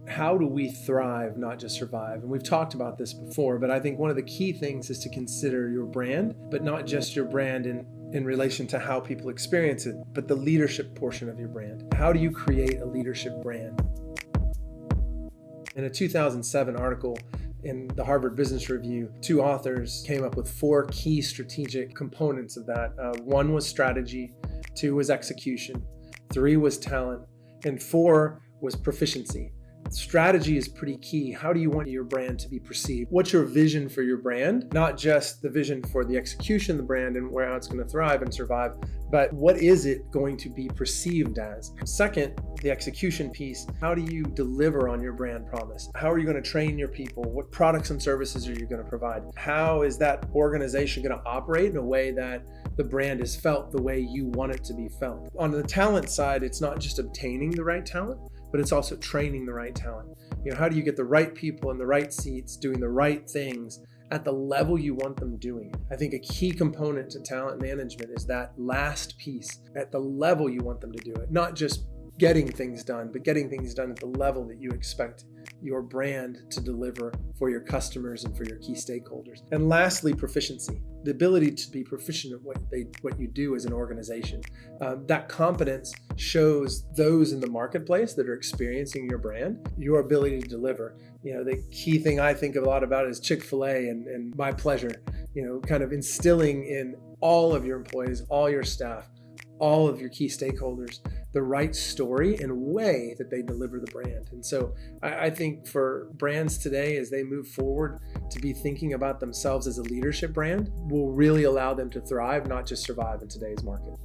How do we thrive, not just survive? And we've talked about this before, but I think one of the key things is to consider your brand, but not just your brand in relation to how people experience it, but the leadership portion of your brand. How do you create a leadership brand? In a 2007 article in the Harvard Business Review, two authors came up with 4 key strategic components of that. 1 was strategy, 2 was execution, 3 was talent, and 4 was proficiency. Strategy is pretty key. How do you want your brand to be perceived? What's your vision for your brand? Not just the vision for the execution of the brand and how it's going to thrive and survive, but what is it going to be perceived as? Second, the execution piece. How do you deliver on your brand promise? How are you going to train your people? What products and services are you going to provide? How is that organization going to operate in a way that the brand is felt the way you want it to be felt? On the talent side, it's not just obtaining the right talent, but it's also training the right talent. How do you get the right people in the right seats doing the right things at the level you want them doing it? I think a key component to talent management is that last piece, at the level you want them to do it. Not just getting things done, but getting things done at the level that you expect your brand to deliver for your customers and for your key stakeholders. And lastly, proficiency, the ability to be proficient at what you do as an organization. That competence shows those in the marketplace that are experiencing your brand, your ability to deliver. The key thing I think a lot about is Chick-fil-A and My Pleasure, kind of instilling in all of your employees, all your staff, all of your key stakeholders, the right story and way that they deliver the brand. And so I think for brands today, as they move forward, to be thinking about themselves as a leadership brand will really allow them to thrive, not just survive in today's market.